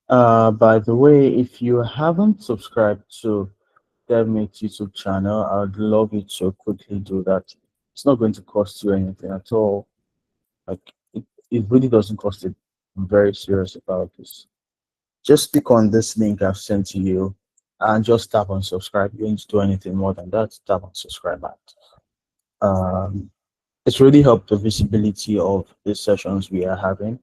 By the way, if you haven't subscribed to DevMate YouTube channel, I'd love you to quickly do that. It's not going to cost you anything at all. Like it really doesn't cost it. I'm very serious about this. Just click on this link I've sent to you and just tap on subscribe. You don't do anything more than that. Tap on subscribe. Um, it's really helped the visibility of the sessions we are having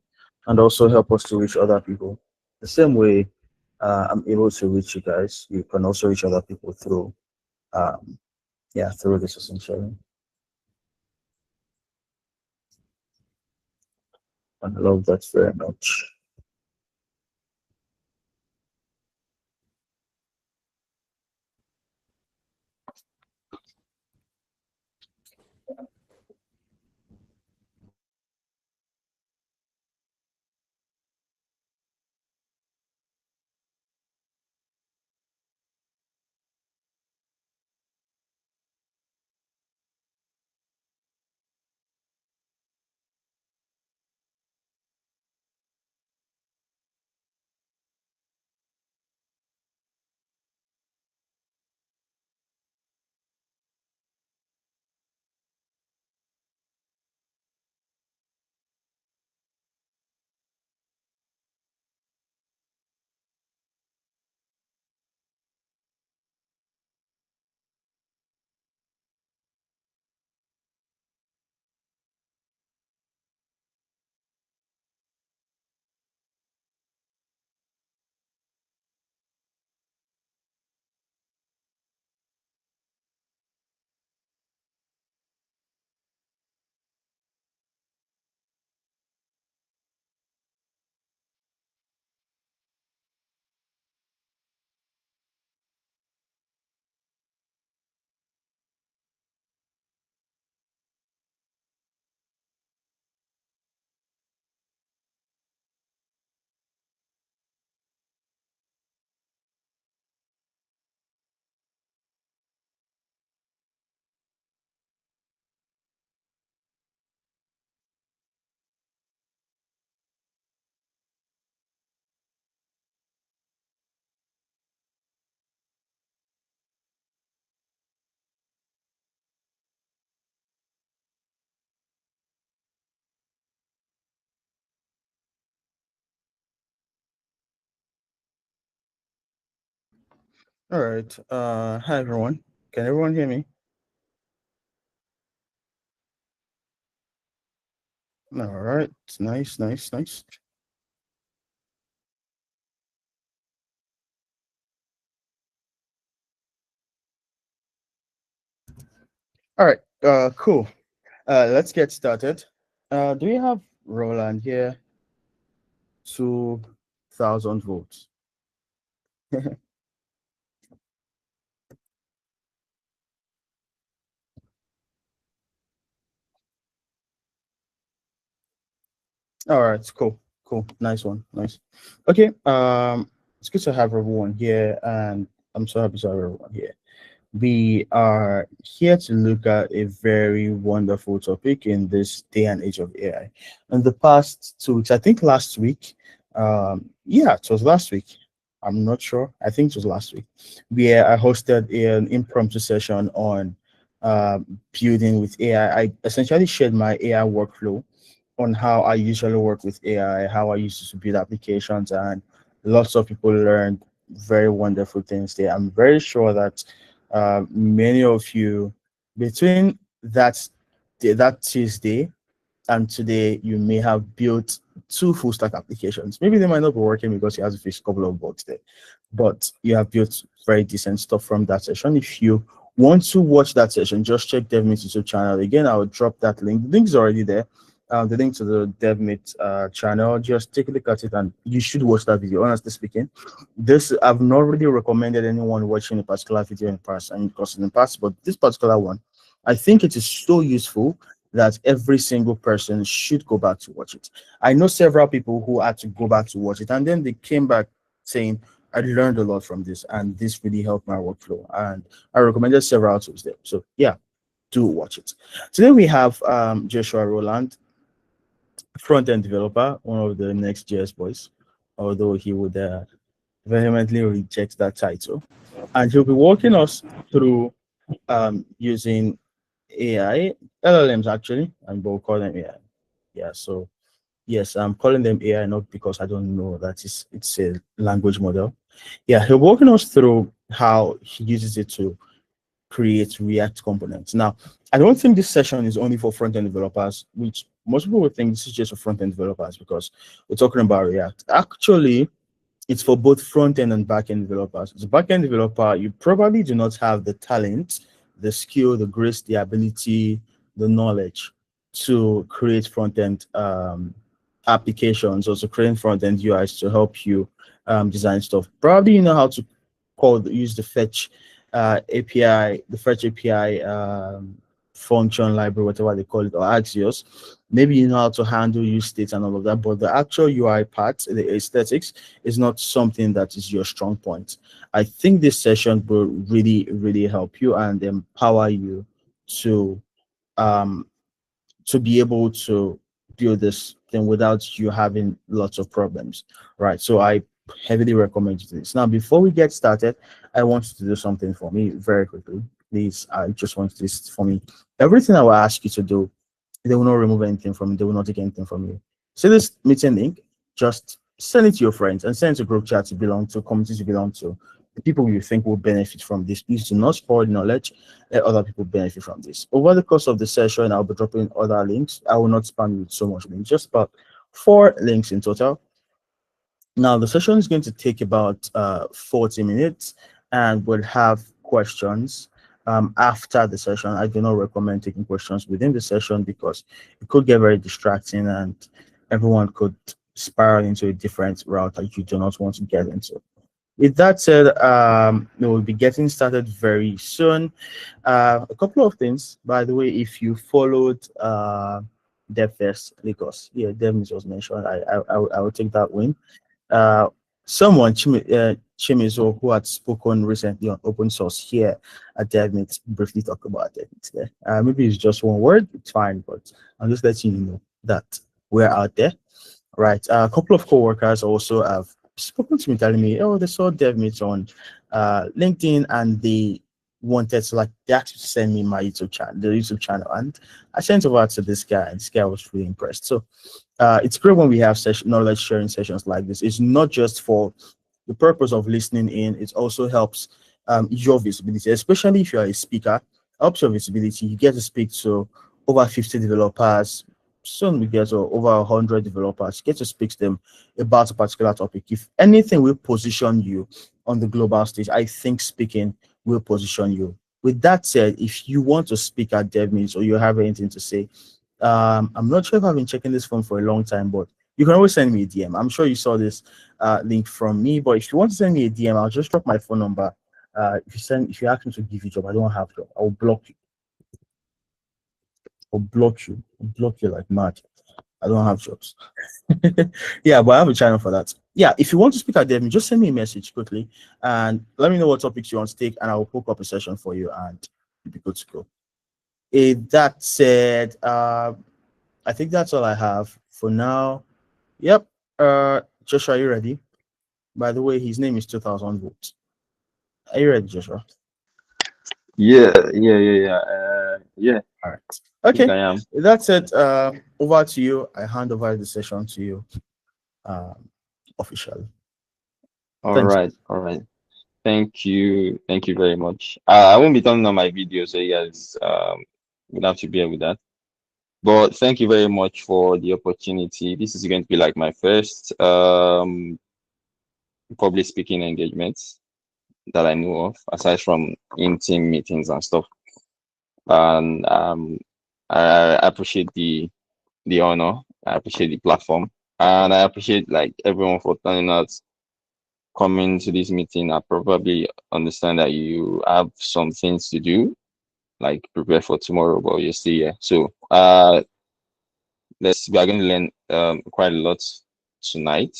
and also help us to reach other people. The same way I'm able to reach you guys, you can also reach other people through um, yeah, through this essentially. And I love that very much. All right. Hi everyone. Can everyone hear me? All right. Nice, nice, nice. All right. Cool. Let's get started. Do we have Roland here? 2,000 votes. All right, cool, cool, nice one, nice. Okay, it's good to have everyone here, and I'm so happy to have everyone here. We are here to look at a very wonderful topic in this day and age of AI. In the past 2 weeks, I think last week, yeah, it was last week. I'm not sure. I think it was last week. Where I hosted an impromptu session on building with AI. I essentially shared my AI workflow on how I usually work with AI, how I used to build applications, and lots of people learned very wonderful things there. I'm very sure that many of you, between that Tuesday and today, you may have built 2 full stack applications. Maybe they might not be working because you have to fix a couple of bugs there, but you have built very decent stuff from that session. If you want to watch that session, just check DevMate YouTube channel. Again, I'll drop that link. The link is already there. The link to the DevMate channel. Just take a look at it, and you should watch that video. Honestly speaking, this I've not really recommended anyone watching a particular video in past, and because in the past, but this particular one, I think it is so useful that every single person should go back to watch it. I know several people who had to go back to watch it, and then they came back saying, I learned a lot from this, and this really helped my workflow. And I recommended several tools there. So yeah, do watch it. Today we have Joshua Roland, front-end developer, one of the Next.js boys. although he would vehemently reject that title. And he'll be walking us through using AI, LLMs actually, and we'll call them AI. Yeah, so yes, I'm calling them AI not because I don't know that it's a language model. Yeah, he'll be walking us through how he uses it to create React components. Now, I don't think this session is only for front-end developers, which most people would think this is just for front-end developers because we're talking about React. Actually, it's for both front-end and back-end developers. As a back-end developer, you probably do not have the talent, the skill, the grace, the ability, the knowledge to create front-end applications or to create front-end UIs to help you design stuff. Probably you know how to use the fetch API, the fetch API function library, whatever they call it, or Axios. Maybe you know how to handle use states and all of that, but the actual UI part, the aesthetics, is not something that is your strong point. I think this session will really, really help you and empower you to um, be able to build this thing without you having lots of problems, right? So I heavily recommend you this. Now, before we get started, I want you to do something for me very quickly. Please, I just want this for me. Everything I will ask you to do, they will not remove anything from you. They will not take anything from you. See this meeting link, just send it to your friends and send it to group chats you belong to, communities you belong to, the people you think will benefit from this. Please do not spoil knowledge. Let other people benefit from this. Over the course of the session, I'll be dropping other links. I will not spam you with so much links, just about 4 links in total. Now, the session is going to take about 40 minutes and we'll have questions after the session. I do not recommend taking questions within the session because it could get very distracting and everyone could spiral into a different route that you do not want to get into. With that said, we will be getting started very soon. A couple of things, by the way, if you followed DevFest Lagos, yeah, DevNews was mentioned. I will take that win. Uh, Someone, Chimizo, who had spoken recently on open source here at DevMeet, briefly talk about it there. Maybe it's just one word, it's fine, but I'm just letting you know that we're out there. Right. A couple of coworkers also have spoken to me telling me, oh, they saw DevMeet on LinkedIn and they wanted to they asked me to send me my YouTube channel. And I sent over to this guy, and this guy was really impressed. So it's great when we have knowledge sharing sessions like this. It's not just for the purpose of listening in, it also helps your visibility, especially if you're a speaker, helps your visibility. You get to speak to over 50 developers. Soon we get to over 100 developers. You get to speak to them about a particular topic. If anything will position you on the global stage, I think speaking will position you. With that said, if you want to speak at DevMeets or you have anything to say, I'm not sure if I've been checking this phone for a long time, but you can always send me a DM. I'm sure you saw this link from me, but if you want to send me a DM, I'll just drop my phone number. If you ask me to give you a job, I don't have job. I'll block you. I'll block you like mad. I don't have jobs. Yeah, but I have a channel for that. Yeah, if you want to speak at them, just send me a message quickly and let me know what topics you want to take, and I'll hook up a session for you and you'll be good to go. That said, I think that's all I have for now. Yep. Joshua, are you ready? By the way, his name is 2000 volts. Are you ready, Joshua? Yeah. All right. I think Okay. I am. That's it. Over to you. I hand over the session to you officially. All Thanks. right, all right. Thank you very much. I won't be turning on my video, so you guys will have to bear with that. But thank you very much for the opportunity. This is going to be like my first public speaking engagements that I know of, aside from in team meetings and stuff. And I appreciate the honor. I appreciate the platform, and I appreciate like everyone for turning out, coming to this meeting. I probably understand that you have some things to do, like prepare for tomorrow, but you're still here. So we are going to learn quite a lot tonight,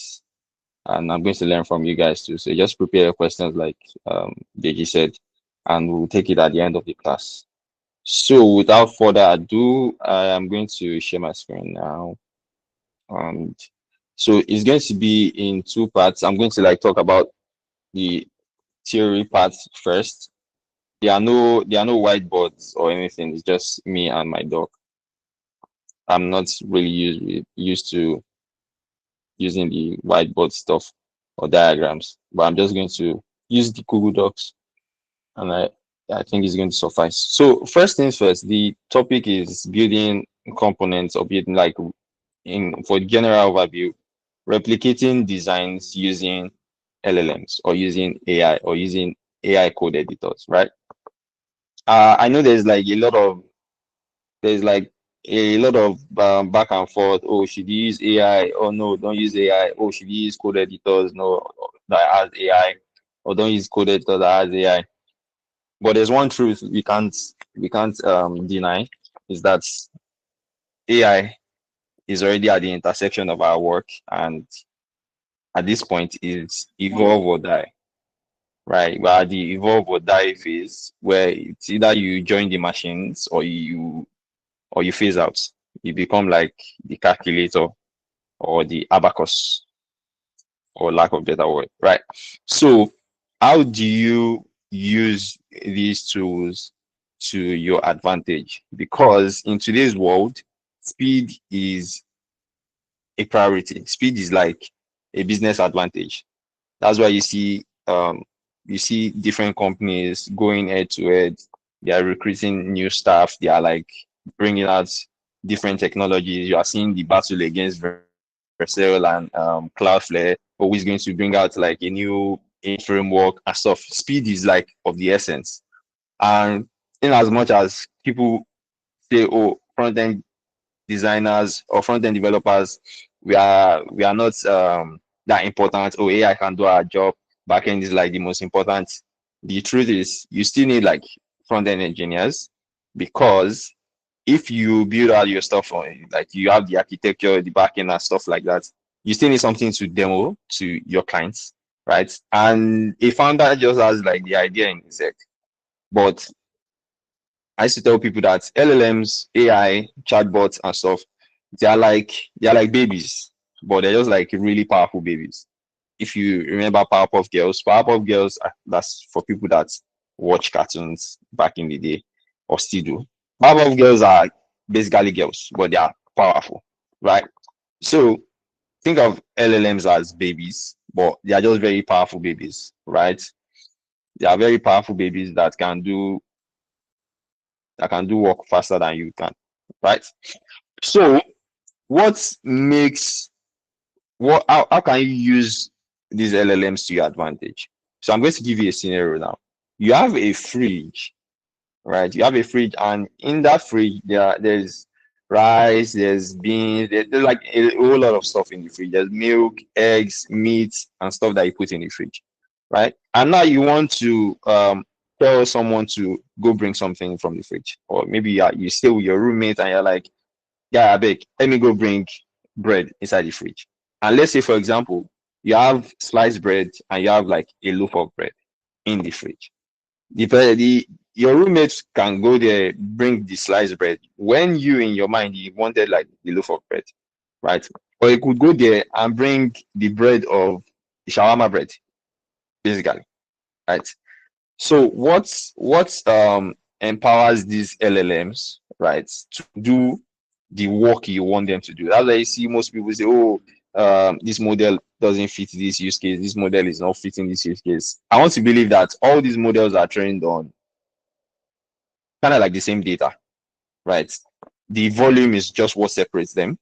and I'm going to learn from you guys too. So just prepare your questions, like Deji said, and we'll take it at the end of the class. So without further ado, I am going to share my screen now. And So it's going to be in two parts. I'm going to like talk about the theory part first. There are no whiteboards or anything. It's just me and my dog. I'm not really used to using the whiteboard stuff or diagrams, but I'm just going to use the Google Docs, and I think it's going to suffice. So first things first, the topic is building components or building like in for general overview, replicating designs using LLMs or using AI or using AI code editors, right? I know there's like a lot of back and forth. Oh, should you use AI? Oh no, don't use AI. Oh, should you use code editors? No, that has AI. Or don't use code editor that has AI. But there's one truth we can't deny is that AI is already at the intersection of our work, and at this point is evolve or die. Right, we're at the evolve or die phase where it's either you join the machines or you phase out. You become like the calculator or the abacus, or lack of better word, right? So, how do you use these tools to your advantage? Because in today's world, speed is a priority. Speed is like a business advantage. That's why you see different companies going head to head. They are recruiting new staff. They are like bringing out different technologies. You are seeing the battle against Vercel and Cloudflare, always going to bring out like a new framework and stuff. Speed is like of the essence. And in as much as people say, oh, front end designers or front end developers, we are not that important. Oh, AI can do our job. Back end is like the most important. The truth is, you still need like front end engineers, because if you build out your stuff on like you have the architecture, the backend and stuff like that, you still need something to demo to your clients, right? And a founder just has like the idea in his head, but I used to tell people that LLMs, AI, chatbots, and stuff, they're like babies, but they're just like really powerful babies. If you remember Powerpuff Girls, that's for people that watch cartoons back in the day or still do. Powerpuff Girls are basically girls, but they are powerful, right? So think of LLMs as babies, but they are just very powerful babies, right? They are very powerful babies that can do work faster than you can, right? So what makes what how can you use these LLMs to your advantage? So I'm going to give you a scenario now. You have a fridge, right? You have a fridge, and in that fridge there's rice, there's beans, there's like a whole lot of stuff in the fridge. There's milk, eggs, meat, and stuff that you put in the fridge, right? And now you want to tell someone to go bring something from the fridge, or maybe you stay with your roommate and you're like, yeah, I beg, let me go bring bread inside the fridge. And let's say, for example, you have sliced bread and you have like a loaf of bread in the fridge. Your roommates can go there, bring the sliced bread. When you in your mind you wanted like the loaf of bread, right? Or you could go there and bring the bread of the shawarma bread, basically, right? So what empowers these LLMs, right, to do the work you want them to do? That's why you see most people say, oh, this model doesn't fit this use case. This model is not fitting this use case. I want to believe that all these models are trained on kind of like the same data, right? The volume is just what separates them,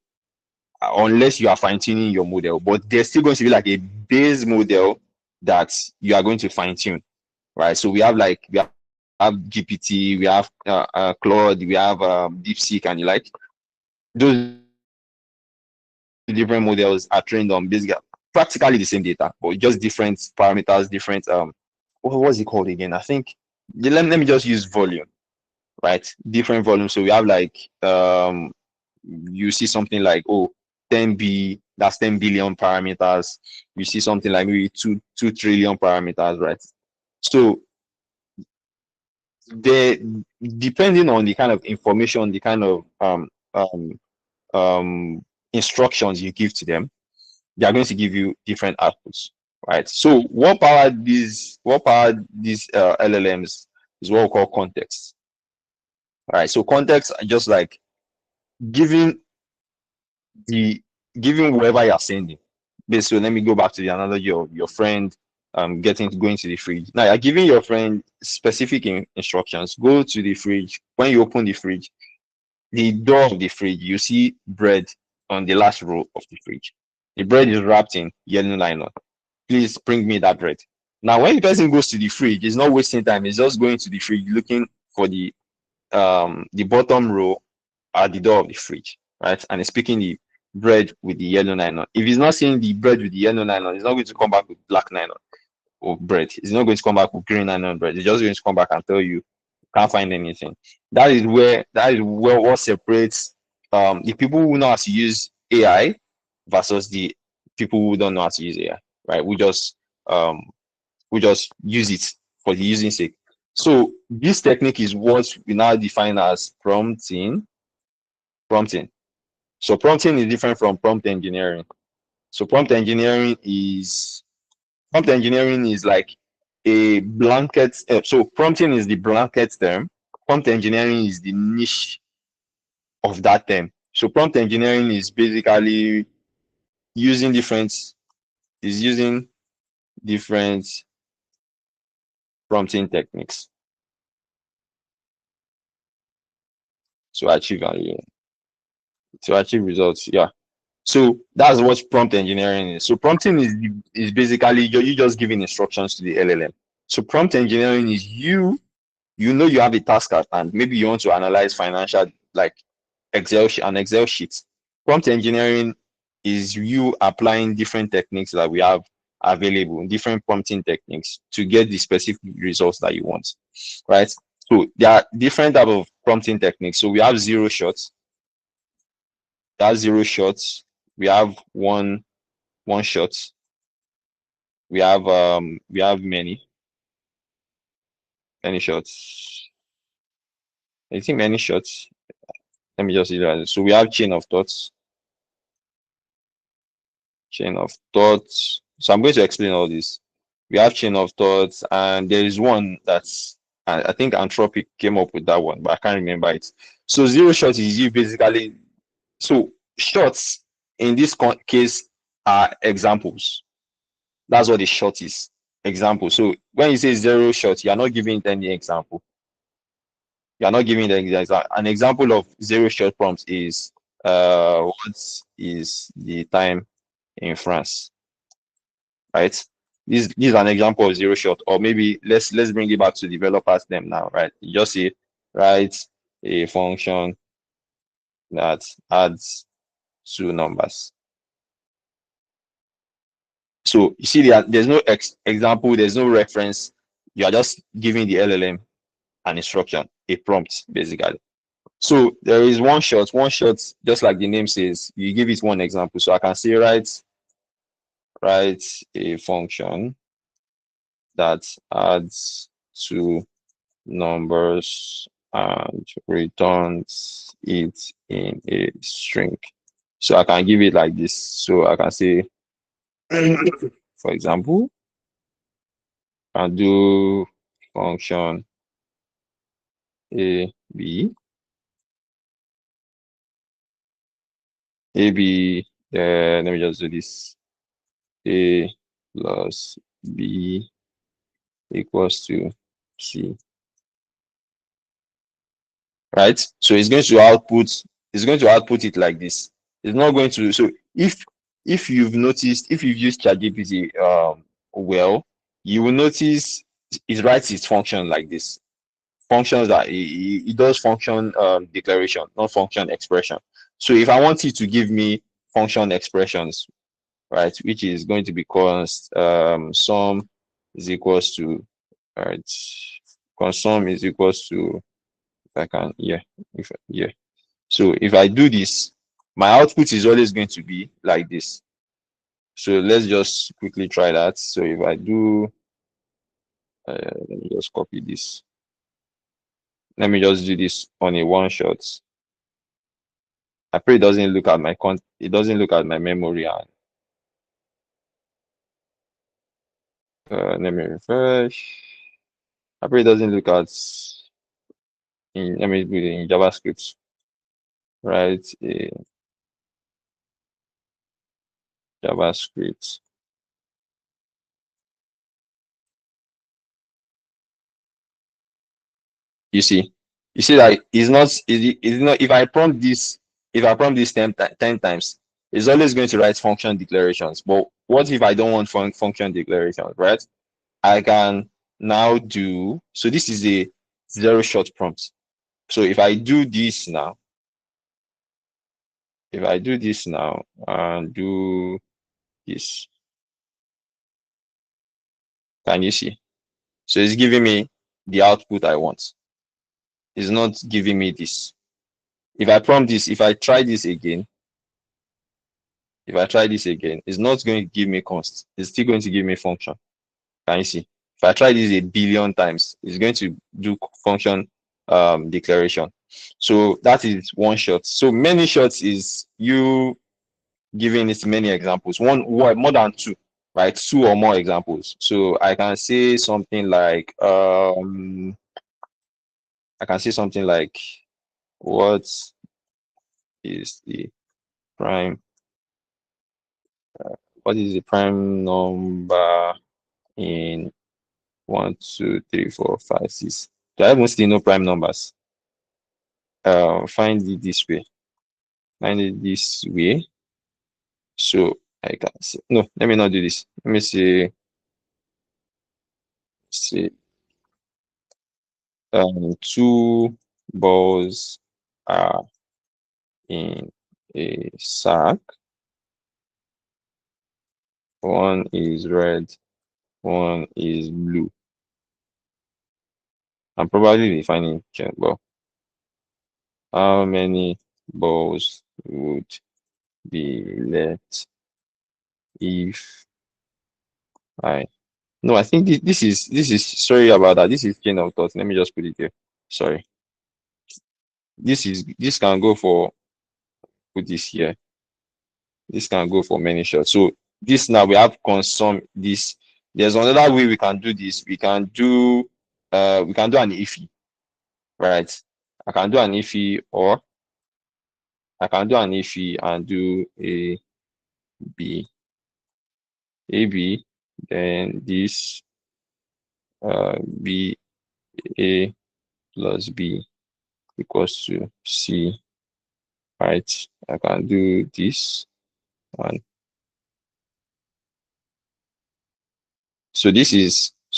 unless you are fine tuning your model. But there's still going to be like a base model that you are going to fine tune, right? So we have GPT, we have Claude, we have DeepSeek, and the like. Those different models are trained on basically practically the same data, but just different parameters, different what's it called again? I think let me just use volume, right? Different volume. So we have like you see something like, oh, 10B, that's 10 billion parameters. You see something like maybe two trillion parameters, right? So they, depending on the kind of information, the kind of um instructions you give to them, they are going to give you different outputs, right? So what power these LLMs is what we call context. All right, so context are just like giving the giving whoever you're sending. So let me go back to the analogy of your friend going to the fridge. Now you're giving your friend specific instructions. Go to the fridge. When you open the fridge, the door of the fridge, you see bread on the last row of the fridge. The bread is wrapped in yellow nylon. Please bring me that bread. Now, when the person goes to the fridge, he's not wasting time. He's just going to the fridge looking for the bottom row at the door of the fridge, right? And he's picking the bread with the yellow nylon. If he's not seeing the bread with the yellow nylon, he's not going to come back with black nylon or bread. He's not going to come back with green nylon bread. He's just going to come back and tell you can't find anything. That is where what separates the people who know how to use AI versus the people who don't know how to use AI, right? We just use it for the using sake. So this technique is what we now define as prompting. Prompting. So prompting is different from prompt engineering. So prompt engineering is like a blanket. So prompting is the blanket term. Prompt engineering is the niche of that term. So prompt engineering is basically using different is using different prompting techniques to achieve results. Yeah. So that's what prompt engineering is. So prompting is basically you just giving instructions to the LLM. So prompt engineering is you have a task at hand. Maybe you want to analyze financial like an Excel sheet. Prompt engineering is you applying different techniques that we have available, different prompting techniques to get the specific results that you want, right? So there are different type of prompting techniques. So we have zero shots. That's zero shots. We have one shot. We have many shots. I think many shots. Let me just see that. So we have chain of thoughts. So I'm going to explain all this. We have chain of thoughts, and there is one that's I think Anthropic came up with that one, but I can't remember it. So zero shot is you basically. So shots in this case are examples. That's what the shot is. Example. So when you say zero shot, you are not giving it any example. You are not giving the example. An example of zero shot prompts is what is the time in France, right? This is an example of zero shot. Or maybe let's bring it back to developers them now, right? You just say write a function that adds two numbers. So you see there's no example, there's no reference. You are just giving the LLM an instruction, a prompt, basically. So there is one shot, just like the name says, you give it one example. So I can say write a function that adds two numbers and returns it in a string. So I can give it like this. So I can say, for example, I do function a b let me just do this. A plus b equals to c, right? So it's going to output it like this. It's not going to. So if you've noticed, if you've used ChatGPT well, you will notice it writes its function like this. Functions that it does function declaration, not function expression. So if I want it to give me function expressions, right, which is going to be const sum is equals to, right, const sum is equals to, if I can, yeah, so if I do this, my output is always going to be like this. So let's just quickly try that. So if I do, let me just copy this. Let me just do this on a one shot. I pray it doesn't look at my memory, and Let me refresh. I pray it doesn't look at in let me put it in JavaScript, right? JavaScript. You see, that it's not if I prompt this 10 times, it's always going to write function declarations. But what if I don't want function declarations, right? I can now do so this is a zero shot prompt. So if I do this now, and do this, can you see? So it's giving me the output I want. It's not giving me this. If I prompt this, if I try this again, it's not going to give me const. It's still going to give me function. Can you see? If I try this a billion times, it's going to do function declaration. So that is one shot. So many shots is you giving it many examples. One more than two, right? Two or more examples. So I can say something like what is the prime what is the prime number in 1, 2, 3, 4, 5, 6? Do I even still know prime numbers? Find it this way. So I can see. No, let me not do this. Let me see. Two balls are in a sack. One is red, one is blue. I'm probably defining well. How many balls would be left if I no, I think this is sorry about that. This is chain of thought. Let me just put it here. Sorry. This can go for put this here. This can go for many shots. So this now we have consume this. There's another way we can do this. We can do an ify, right? I can do an ify or I can do an ify and do b a b then this b a plus b equals to c, right? I can do this one. So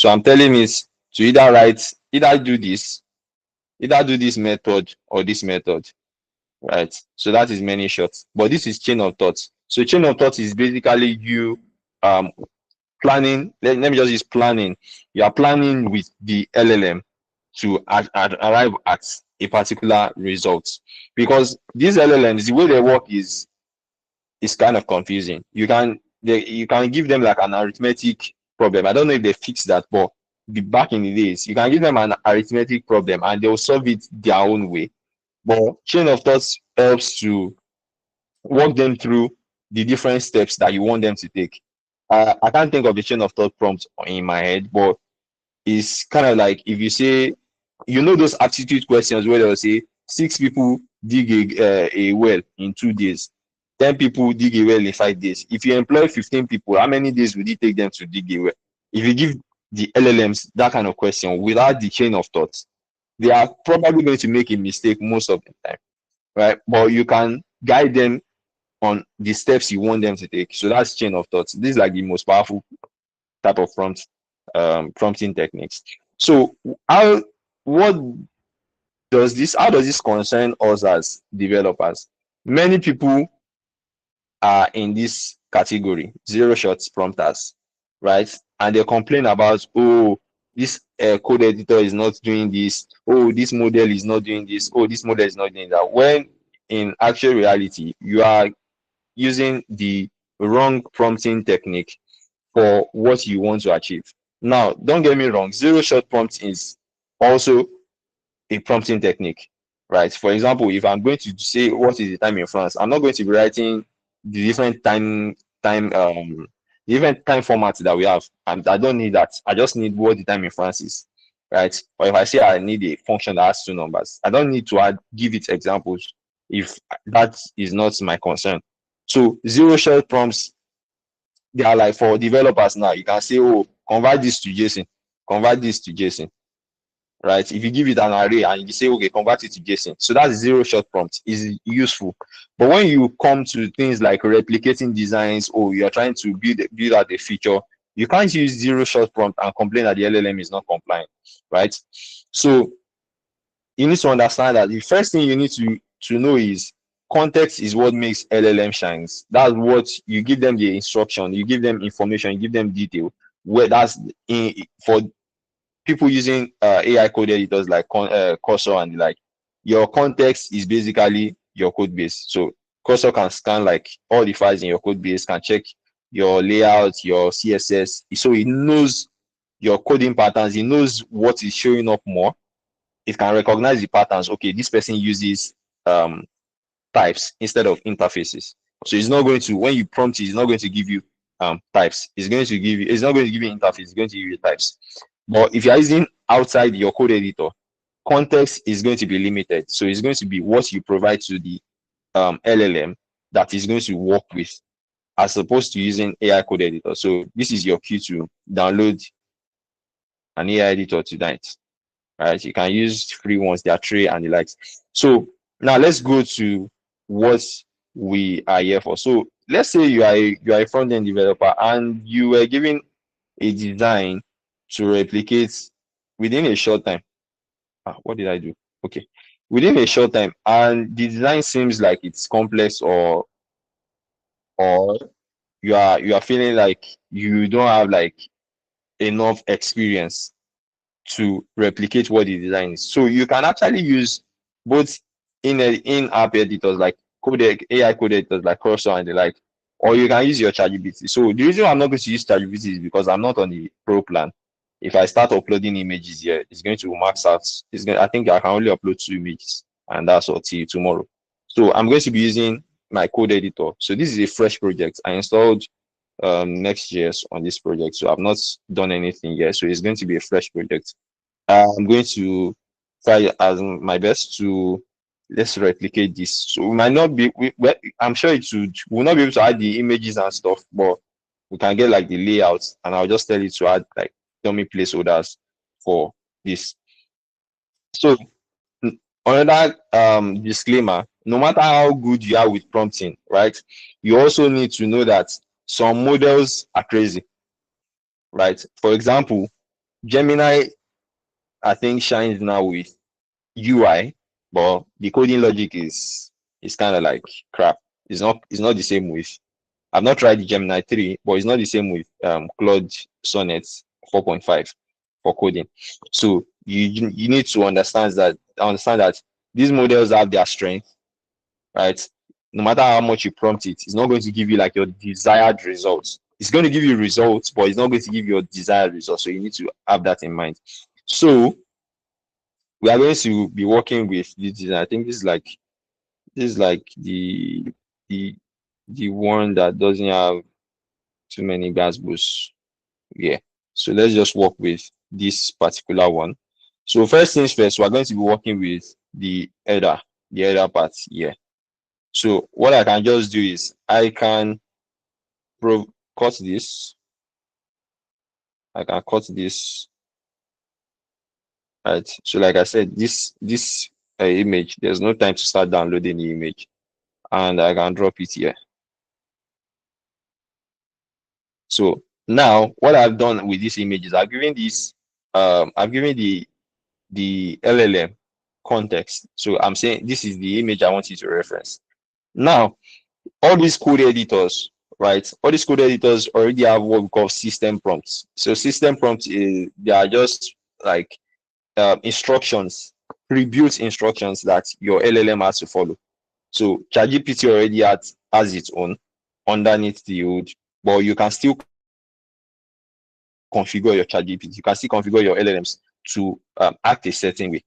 I'm telling it to either do this method or this method, right? So that is many shots. But this is chain of thoughts. So chain of thoughts is basically you planning. Let me just use planning. You are planning with the LLM to arrive at a particular result. Because these LLMs, the way they work is kind of confusing. You can give them like an arithmetic problem. I don't know if they fixed that, but back in the days, you can give them an arithmetic problem and they'll solve it their own way. But chain of thoughts helps to walk them through the different steps that you want them to take. I can't think of the chain of thought prompt in my head, but it's kind of like if you say, those aptitude questions where they'll say 6 people dig a well in 2 days, 10 people dig a well in 5 days. If you employ 15 people, how many days would it take them to dig a well? If you give the LLMs that kind of question without the chain of thoughts, they are probably going to make a mistake most of the time, right? But you can guide them on the steps you want them to take. So that's chain of thoughts. This is like the most powerful type of prompting techniques. So what how does this concern us as developers? Many people are in this category, zero shots prompters, right? And they complain about, oh, this code editor is not doing this, oh, this model is not doing this, oh, this model is not doing that. When in actual reality, you are using the wrong prompting technique for what you want to achieve. Now, don't get me wrong, zero shot prompt is also a prompting technique, right? For example, if I'm going to say what is the time in France, I'm not going to be writing the different time different time formats that we have, and I don't need that. I just need what the time in France is, right? Or if I say I need a function that has two numbers, I don't need to give it examples if that is not my concern. So zero shell prompts, they are like for developers now. You can say, oh, convert this to JSON, convert this to JSON, right? If you give it an array and you say, okay, convert it to JSON. So that's zero shot prompt is useful. But when you come to things like replicating designs, or you're trying to build out a feature, you can't use zero shot prompt and complain that the LLM is not compliant, right? So you need to understand that the first thing you need to know is context is what makes LLM shines. That's what you give them the instruction, you give them information, you give them detail. Where that's in for people using AI code editors like Cursor and the like, your context is basically your code base. So Cursor can scan like all the files in your code base, can check your layout, your CSS. So it knows your coding patterns. It knows what is showing up more. It can recognize the patterns. Okay, this person uses types instead of interfaces. So it's not going to, when you prompt it, it's not going to give you types. It's going to give you, it's not going to give you interface, it's going to give you types. But if you're using outside your code editor, context is going to be limited. So it's going to be what you provide to the LLM that is going to work with, as opposed to using AI code editor. So this is your cue to download an AI editor tonight. Right? You can use free ones, there are three and the likes. So now let's go to what we are here for. So let's say you are a front-end developer and you were given a design to replicate within a short time. What did I do? Okay. Within a short time, and the design seems like it's complex, or you are feeling like you don't have like enough experience to replicate what the design is. So you can actually use both in-app editors like AI code editors like Cursor and the like, or you can use your ChatGPT. So the reason I'm not going to use ChatGPT is because I'm not on the pro plan. If I start uploading images here, it's going to max out. I think I can only upload 2 images, and that's all till tomorrow. So I'm going to be using my code editor. So this is a fresh project. I installed Next.js on this project, so I've not done anything yet. So it's going to be a fresh project. I'm going to try as my best to let's replicate this. So we might not be, I'm sure we'll not be able to add the images and stuff, but we can get like the layouts, and I'll just tell you to add like dummy placeholders for this. So another disclaimer: no matter how good you are with prompting, right, you also need to know that some models are crazy, right? For example, Gemini, I think, shines now with UI, but the coding logic is kind of like crap. It's not the same with. I've not tried the Gemini 3, but it's not the same with Claude Sonnet 4.5 for coding. So you need to understand that these models have their strength, right? No matter how much you prompt it, it's not going to give you like your desired results. It's going to give you results, but it's not going to give you your desired results. So you need to have that in mind. So we are going to be working with this design. I think this is like the the one that doesn't have too many gas boosts. Yeah. So let's just work with this particular one. So first things first, we're going to be working with the header part here. So what I can just do is I can cut this. I can cut this. Right. So like I said, this image, there's no time to start downloading the image, and I can drop it here. So now what I've done with this image is I've given the LLM context. So I'm saying this is the image I want you to reference. Now, all these code editors, right? All these code editors already have what we call system prompts. So system prompts they are just like instructions, pre-built instructions that your LLM has to follow. So ChatGPT already has its own underneath the hood, but you can still configure your ChatGPT. You can still configure your LLMs to act a certain way,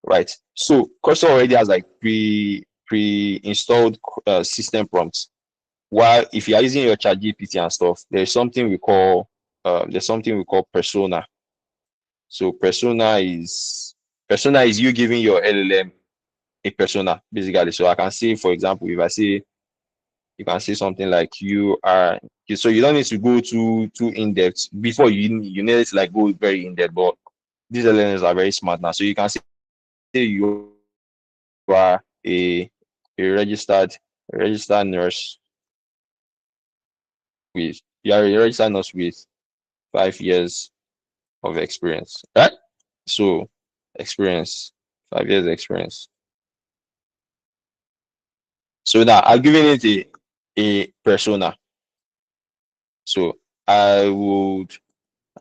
right? So Cursor already has like pre-installed system prompts. while if you are using your chat GPT and stuff, there's something we call persona. So persona is you giving your LLM a persona basically. So I can say, for example, if I say you can say something like you are, so you don't need to go too in depth before you need to like go very in depth, but these LLMs are very smart now. So you can say you are a registered nurse with you are a registered nurse with 5 years of experience, right? So experience, 5 years experience. So now I've given it a persona. So I would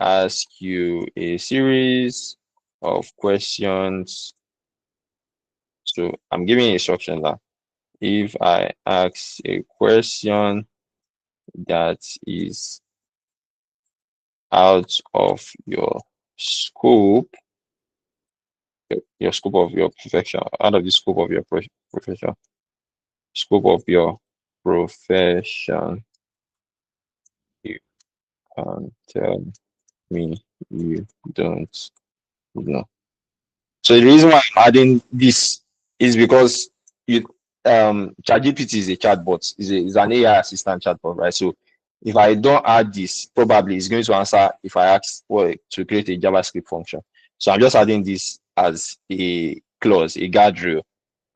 ask you a series of questions. So I'm giving instruction now. If I ask a question that is out of scope, your scope of your profession, out of the scope of your profession, scope of your profession, you can tell me you don't know. So the reason why I'm adding this is because you ChatGPT is a chatbot, is an AI assistant chatbot, right? So if I don't add this, probably it's going to answer if I ask to create a JavaScript function. So I'm just adding this as a clause, a guardrail,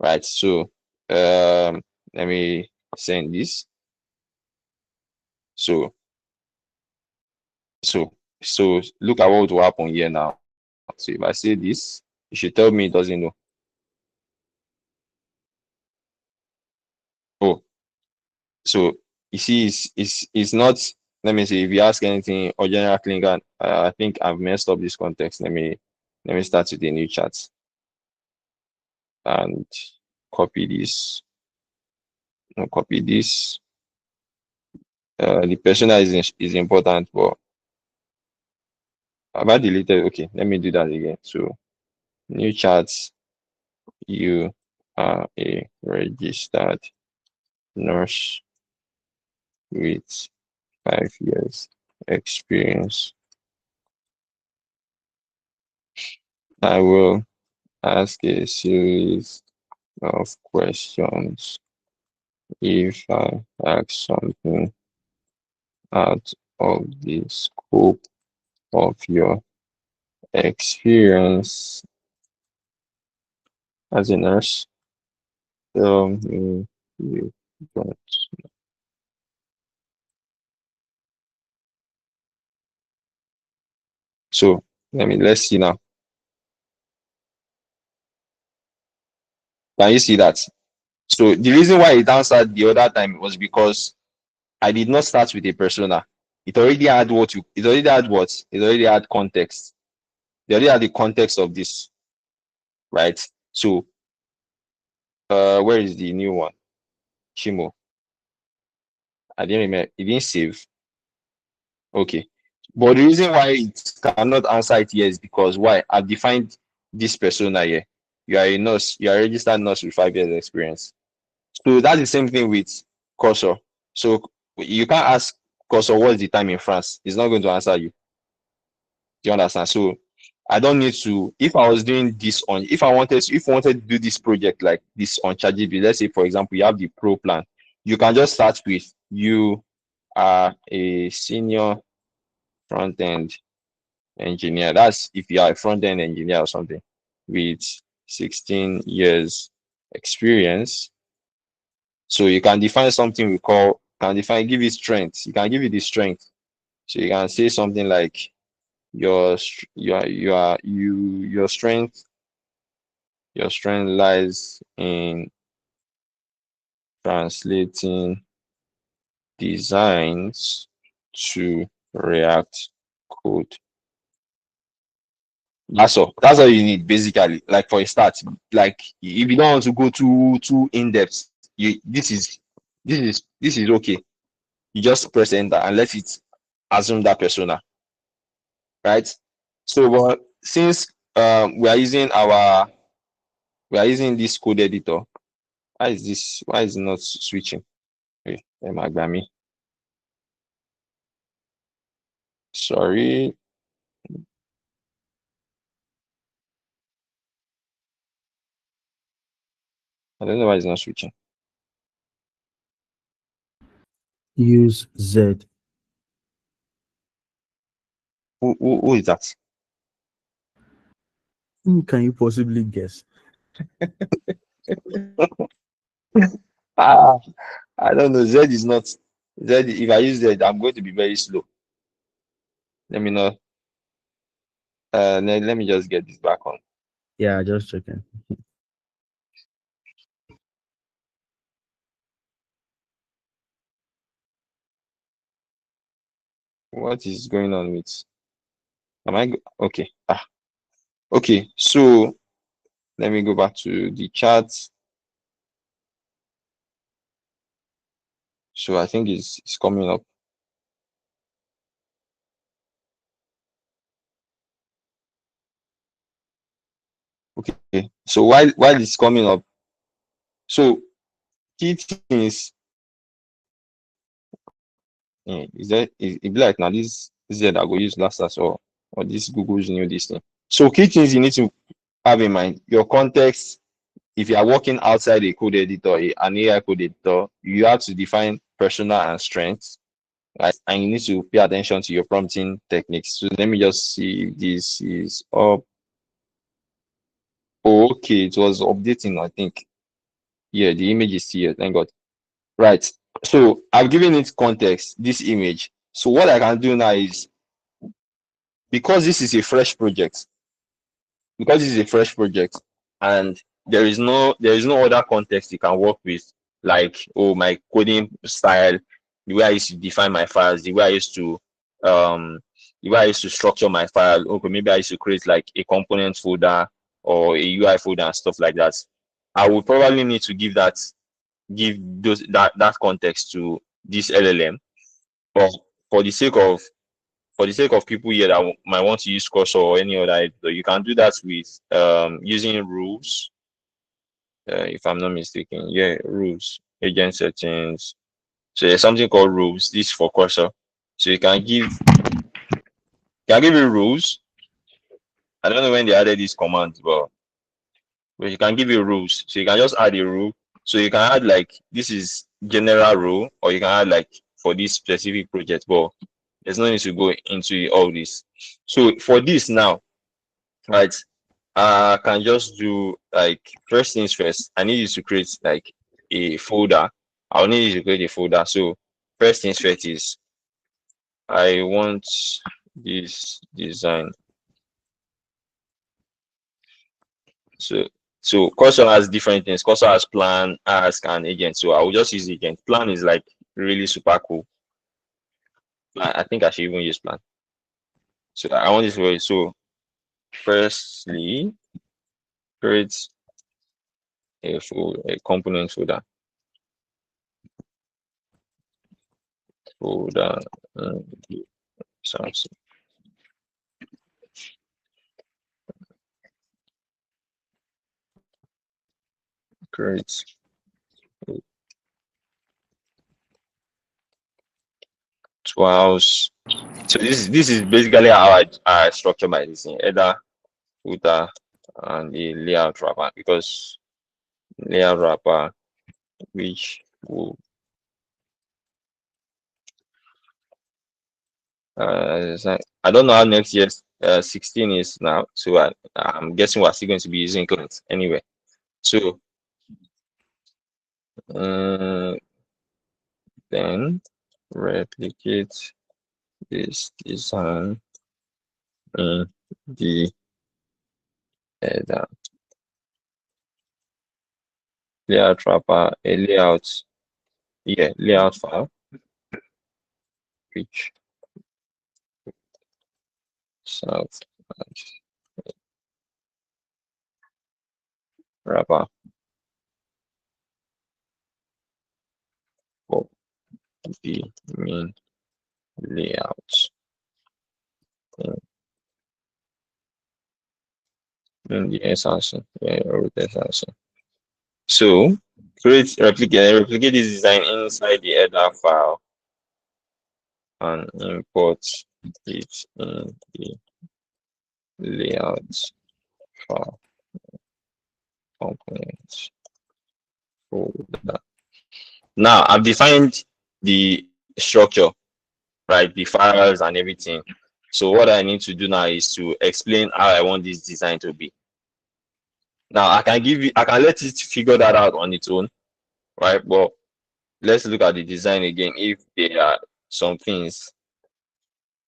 right? So let me send this. So so so look at what will happen here now. So if I say this, it should tell me it doesn't know. Oh, so you see, it's not. Let me see. If you ask anything or general clinical, I think I've messed up this context. Let me start with a new chat and copy this. No, copy this. The persona is important, but have I deleted? Okay, let me do that again. So new chat. You are a registered nurse with 5 years experience. I will ask a series of questions. If I ask something out of the scope of your experience as a nurse, tell me you don't. So let's see now. Can you see that? So the reason why it answered the other time was because I did not start with a persona. It already had it already had context. They already had the context of this, right? So where is the new one? Chimo. I didn't remember. It didn't save. Okay. But the reason why it cannot answer it here is because why? I've defined this persona here. You are a nurse. You are a registered nurse with 5 years experience. So that's the same thing with cursor. So you can't ask cursor what's the time in France. It's not going to answer you. Do you understand? So I don't need to. If I was doing this on, if I wanted to do this project like this on ChatGPT, let's say for example you have the pro plan, you can just start with you are a senior front end engineer. That's if you are a front end engineer or something with 16 years experience. So you can define something we call give it strength. You can give it the strength. So you can say something like your strength lies in translating designs to React code. That's all you need basically. Like for a start, like if you don't want to go too in depth, this is okay. You just press enter and let it assume that persona, right? So, but since we are using this code editor, why is it not switching? Magami. Sorry. I don't know why it's not switching. Use Z. Who is that? Can you possibly guess? Ah, I don't know. Z is not Z. If I use Z, I'm going to be very slow. Let me know. Let me just get this back on. Yeah, just checking. What is going on with? Okay? Okay. So let me go back to the chat. So I think it's coming up. Okay. So while it's coming up, so key things. Is that it be like now this Z I go use last as or this Google's new this thing. So key things you need to have in mind your context. If you are working outside a code editor, an AI code editor, you have to define persona and strengths, right? And you need to pay attention to your prompting techniques. So let me just see if this is up. Oh, okay, it was updating, I think. Yeah, the image is here. Thank God. Right. So I've given it context, this image. So what I can do now is because this is a fresh project, because this is a fresh project and there is no other context you can work with, like my coding style, the way I used to define my files, um the way I used to structure my file. Okay, maybe I used to create like a component folder or a UI folder and stuff like that. I would probably need to give that context to this LLM. But for the sake of people here that might want to use Cursor or any other editor, you can do that with using rules. If I'm not mistaken, yeah, rules, agent settings. So there's something called rules. This is for Cursor. So you can give it rules. I don't know when they added this command, but you can give it rules. So you can just add a rule. So you can add like this is general rule, or you can add like for this specific project. But there's no need to go into all this. So for this now, right? I can just do like first things first. I need you to create like a folder. I'll need you to create a folder. So first things first is I want this design. So Cursor has different things. Cursor has plan, ask, and agent. So I will just use agent. Plan is like really super cool. I think I should even use plan. So I want this way. So firstly, create a component folder. uh, Sounds great. House. So this is basically how I structure my design, header, footer, and the layout wrapper. Because layout wrapper, which will I don't know how next year's 16 is now, so I'm guessing we're still going to be using Clint anyway. So uh, then replicate this design in the header layout wrapper, a layout file, which south wrapper for the main layout in the assassin, yeah, or the assassin. So create replicate this design inside the header file and import it in the layout file component folder. Now I've defined the structure, right? The files and everything. So what I need to do now is to explain how I want this design to be. Now I can let it figure that out on its own, right? But let's look at the design again. If there are some things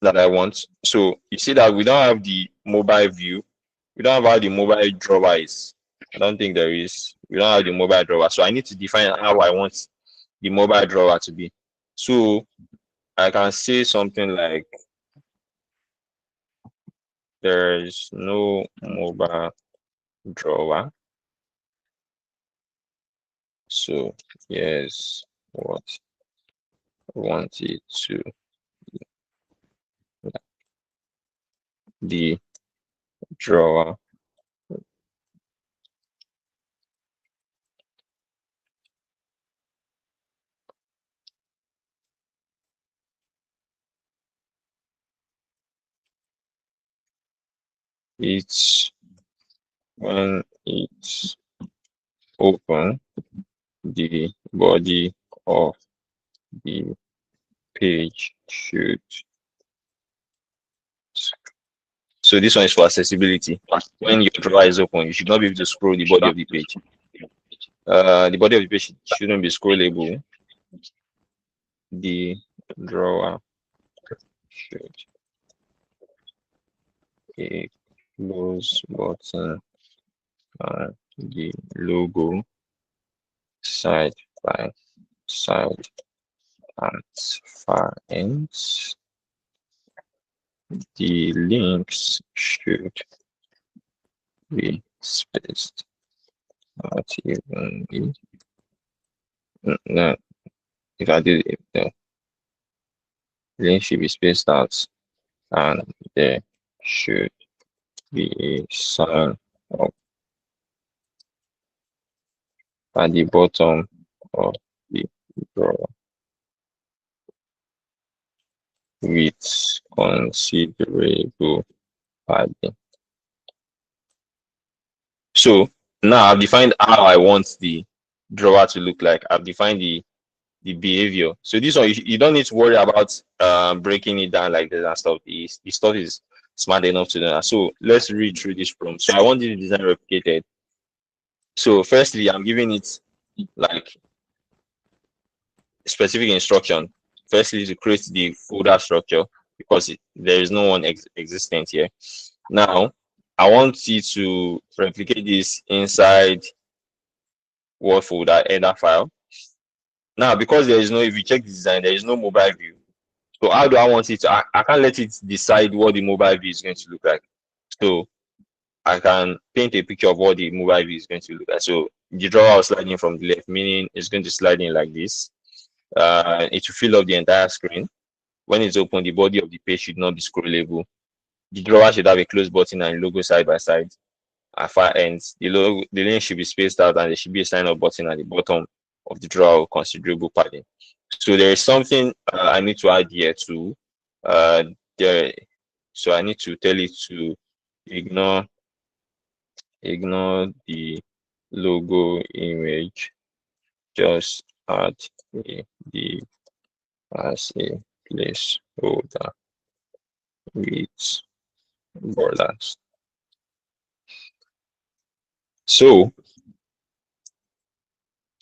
that I want. So you see that we don't have the mobile view. We don't have how the mobile drawer is. I don't think there is. We don't have the mobile drawer. So I need to define how I want the mobile drawer to be. So I can say something like there is no mobile drawer. So yes, what I want it to the drawer it's when it's open the body of the page should. So this one is for accessibility. When your drawer is open, you should not be able to scroll the body of the page. The body of the page shouldn't be scrollable. The drawer should a close button and the logo side by side at far ends. The links should be spaced out evenly. No, if I do it, the link should be spaced out, and there should be a sign up at the bottom of the drawer with considerable padding. So now I've defined how I want the drawer to look like. I've defined the behavior. So this one you don't need to worry about breaking it down like this and stuff. The stuff is smart enough to do that. So let's read through this prompt. So I want the design replicated. So firstly, I'm giving it like specific instruction. Firstly, to create the folder structure because there is no one existent here. Now, I want you to replicate this inside Word folder header file. Now, because there is no, if you check the design, there is no mobile view. So how do I want it to? I can't let it decide what the mobile view is going to look like. So I can paint a picture of what the mobile view is going to look like. So the drawer was sliding from the left, meaning it's going to slide in like this. It will fill up the entire screen. When it's open, the body of the page should not be scrollable. The drawer should have a close button and logo side by side. At far ends, the link should be spaced out and there should be a sign up button at the bottom of the drawer with considerable padding. So there is something I need to add here too. There, so I need to tell it to ignore the logo image. Just add the as a placeholder with borders. So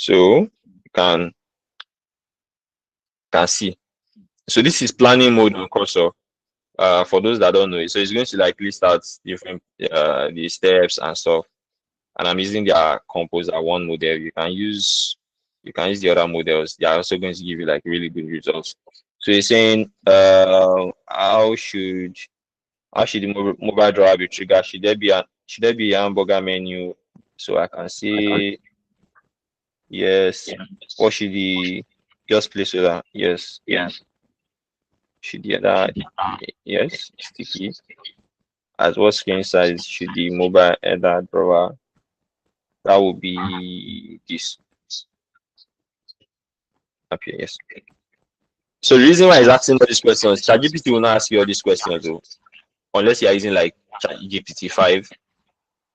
you can see. So this is planning mode on cursor. For those that don't know it, so it's going to like list out different the steps and stuff. And I'm using their composer one model. You can use the other models. They are also going to give you like really good results. So you're saying how should the mobile drawer be triggered? Should there be a hamburger menu? So I can say yes. What should the just place that? Yes. Should the other yes sticky? At what screen size should the mobile header drawer? That would be this. Okay, yes. So the reason why he's asking all these questions, ChatGPT will not ask you all these questions though, unless you are using like ChatGPT 5,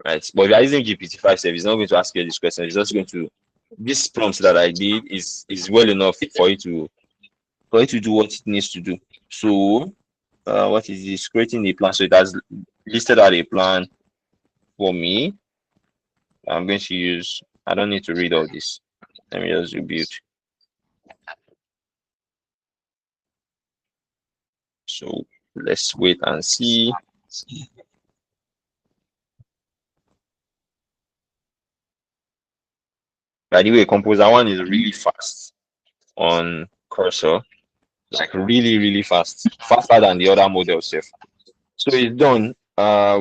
right? But if you are using GPT-5, it's not going to ask you all these questions. It's just going to, this prompt that I did is well enough for it to do what it needs to do. So what is this? Creating a plan. So it has listed out a plan for me. I'm going to use, I don't need to read all this. Let me just rebuild. So let's wait and see. By the way, Composer 1 is really fast on cursor, like really, really fast, faster than the other models. So it's done.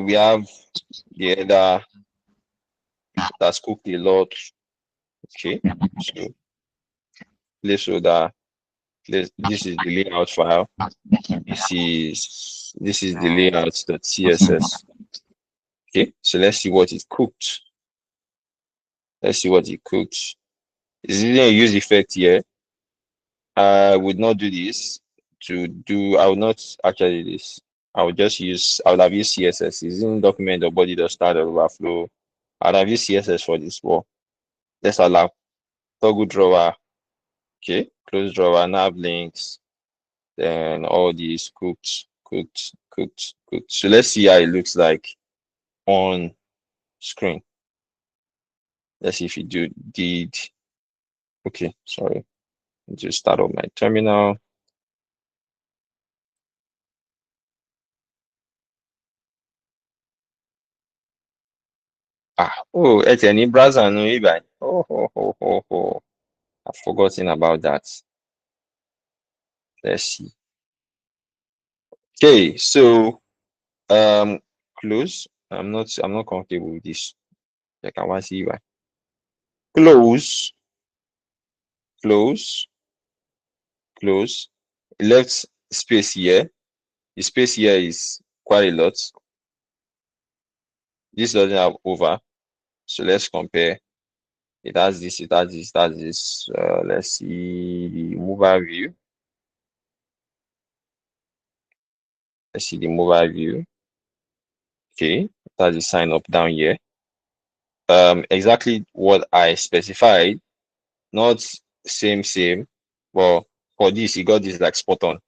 We have the other that's cooked a lot. Okay, so placeholder. This is the layout file. This is the layout.css. Okay, so let's see what it cooked. Let's see what it cooked. Is it a use effect here? I would not do this. I would not actually do this. I would just use, I would have used CSS. Is in document or body does start overflow. I'd have used CSS for this one. Let's allow toggle drawer. Okay, close drawer, nav links, then all these cooked. So let's see how it looks like on screen. Let's see if it did. Okay, sorry. Just start up my terminal. It's any browser no eBay. I've forgotten about that. Let's see. Okay, so close. I'm not comfortable with this. Like I want to see why. Close, close, close. Left space here. The space here is quite a lot. This doesn't have over. So let's compare. It has this, it has this, it has this. Let's see the mobile view. Let's see the mobile view. Okay, that's the sign up down here. Exactly what I specified, not same, but for this, you got this like spot on.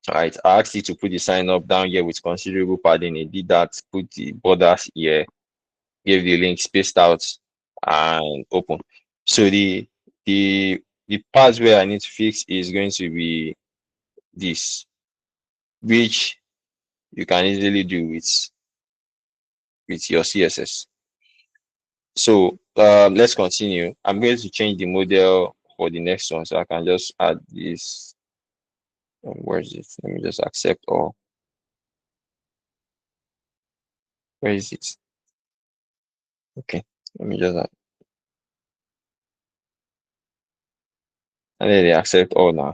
All right, I asked you to put the sign up down here with considerable padding. It did that, put the borders here, gave the link spaced out and open. So the part where I need to fix is going to be this, which you can easily do with your CSS. So let's continue. I'm going to change the model for the next one, so I can just add this. Where is it? Let me just accept all. Where is it? Okay, let me just add. And then they accept all now.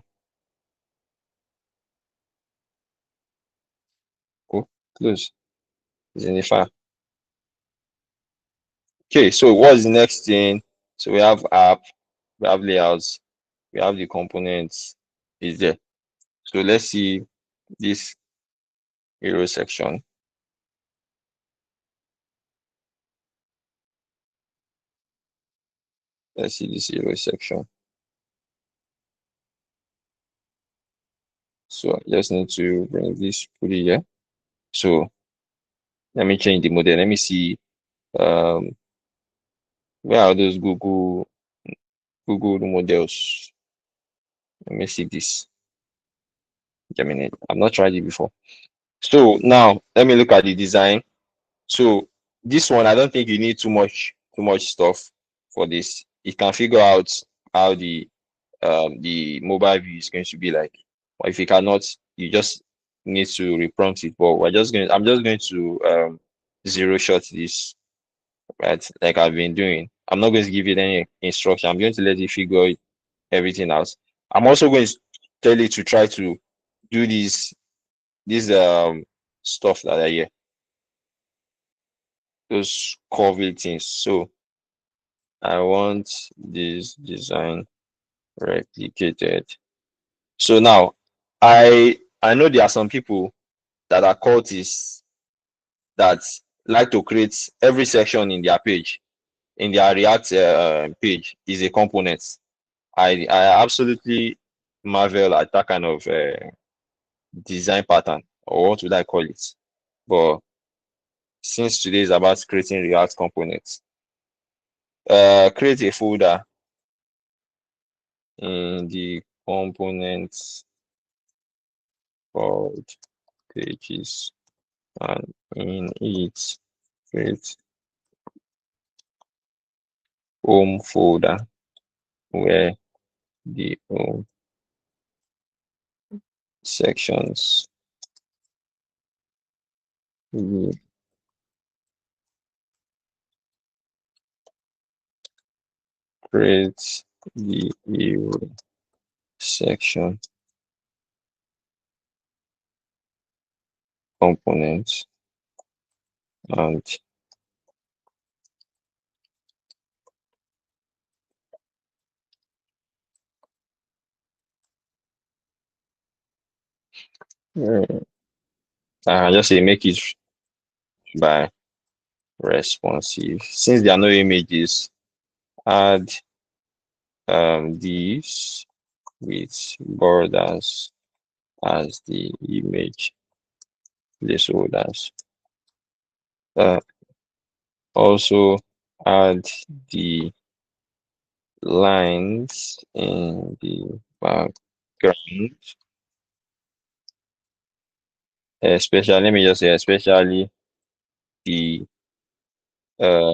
Cool. Close. It's in the file. Okay, so what's the next thing? So we have app, we have layouts, we have the components is there. So let's see this hero section. Let's see this hero section. So I just need to bring this, put it here. So let me change the model. Let me see where are those Google models. Let me see this. Gemini. I've not tried it before. So now let me look at the design. So this one, I don't think you need too much stuff for this. You can figure out how the mobile view is going to be like. Or if you cannot, you just need to reprompt it. But I'm just going to zero shot this, right? Like I've been doing. I'm not going to give it any instruction. I'm going to let it figure everything out. I'm also going to tell it to try to do this stuff that are here, those curvy things. So I want this design replicated. So now I know there are some people that are cultists that like to create every section in their page, in their React page is a component. I absolutely marvel at that kind of design pattern, or what would I call it? But since today is about creating React components, create a folder in the components called pages, and in it create home folder where the home sections will create the hero section components, and I can just say make it by responsive. Since there are no images, add these with borders as the image placeholders. Also add the lines in the background, especially, let me just say, especially the uh,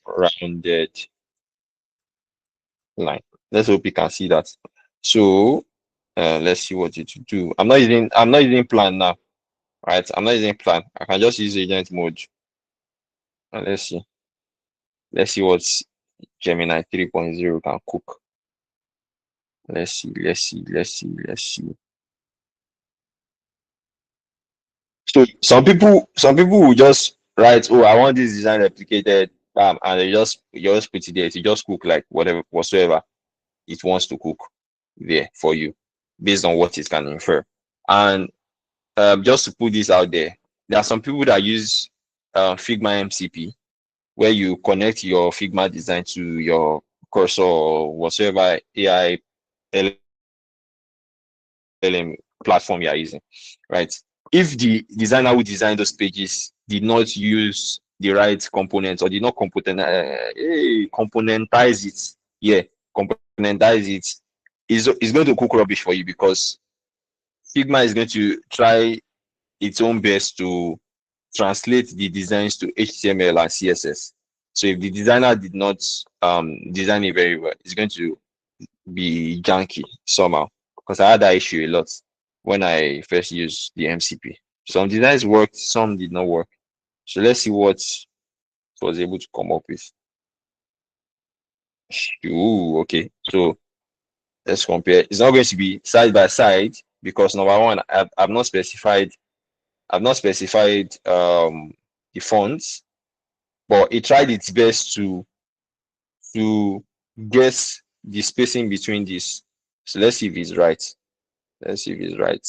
rounded line. Let's hope you can see that. So let's see what it will do. I'm not using plan now, right? I'm not using plan. I can just use agent mode. And let's see what Gemini 3.0 can cook. Let's see. So some people will just write, oh, I want this design replicated, and you just put it there. It just cook like whatever whatsoever it wants to cook there for you based on what it can infer. And just to put this out there are some people that use Figma MCP, where you connect your Figma design to your cursor or whatsoever AI LM platform you are using, right? If the designer who designed those pages did not use the right components, or did not componentize it, yeah, componentize it, is going to cook rubbish for you, because Figma is going to try its own best to translate the designs to HTML and CSS. So if the designer did not design it very well, it's going to be janky somehow. Because I had that issue a lot when I first used the MCP. Some designs worked, some did not work. So let's see what it was able to come up with. Ooh, okay. So let's compare. It's not going to be side by side, because number one, I've not specified the fonts, but it tried its best to guess the spacing between this. So let's see if it's right. Let's see if it's right.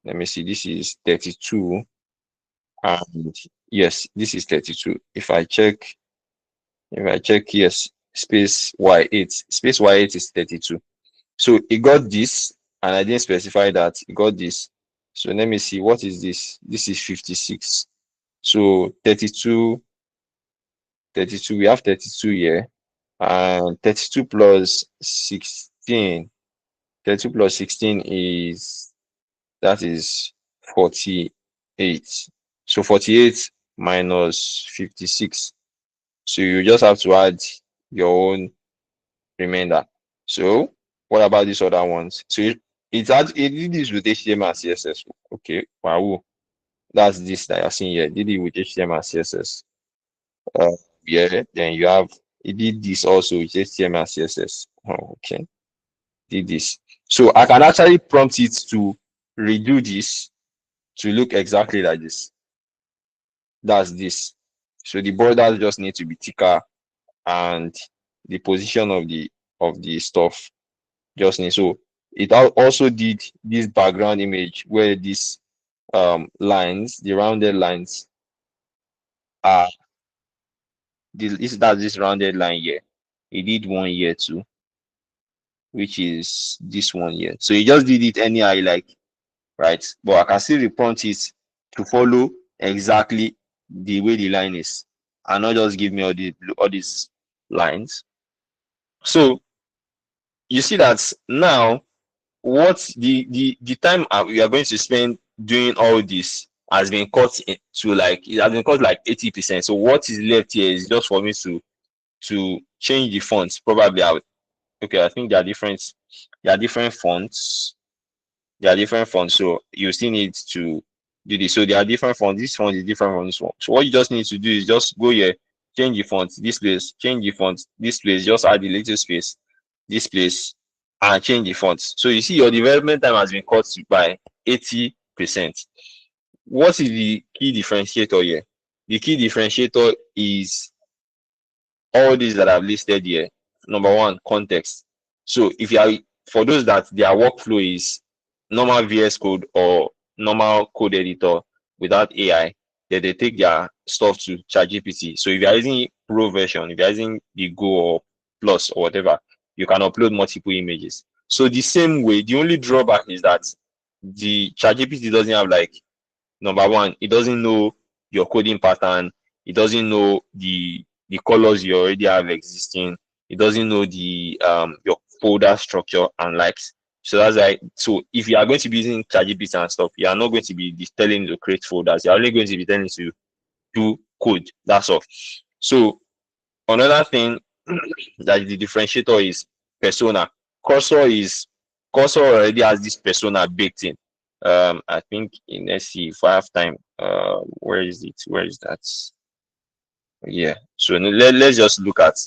Let me see. This is 32, and yes, this is 32. If I check, yes, space y8 is 32. So it got this, and I didn't specify that it got this. So let me see, what is this? This is 56. So 32, 32. We have 32 here, and 32 plus 16. 32 plus 16 is 48. So 48 minus 56. So you just have to add your own remainder. So what about these other ones? So it did this with HTML and CSS. Okay, wow. That's this that you're seeing here. Did it with HTML and CSS. Uh, yeah, then you have it did this also with HTML and CSS. Oh, okay, did this. So I can actually prompt it to redo this to look exactly like this. That's this. So the borders just need to be thicker, and the position of the stuff just need. So it also did this background image where these lines, the rounded lines are this rounded line here. It did one here too, which is this one here. So he just did it anyhow like, right? But I can still reprompt it to follow exactly the way the line is, and not just give me all these lines. So you see that now what the time we are going to spend doing all this has been cut to like, it has been cut like 80%. So what is left here is just for me to change the fonts. Probably out. Okay, I think there are different fonts. There are different fonts, so you still need to do this. So there are different fonts. This font is different from this one. So what you just need to do is just go here, change the font this place, change the font this place, just add the little space this place, and change the font. So you see your development time has been cut by 80%. What is the key differentiator here? The key differentiator is all these that I've listed here. Number one, context. So if you are, for those that their workflow is normal VS Code or normal code editor without AI, then they take their stuff to ChatGPT. So if you are using Pro version, if you are using the Go or Plus or whatever, you can upload multiple images. So the same way, the only drawback is that the ChatGPT doesn't have like, number one, it doesn't know your coding pattern. It doesn't know the colors you already have existing. It doesn't know the your folder structure and likes. So that's why. So if you are going to be using ChatGPT and stuff, you are not going to be telling you to create folders. You are only going to be telling you to do code. That's all. So another thing that the differentiator is persona. Cursor is Cursor already has this persona baked in. I think in, let's see if I have time. Where is it? Where is that? Yeah. So let's just look at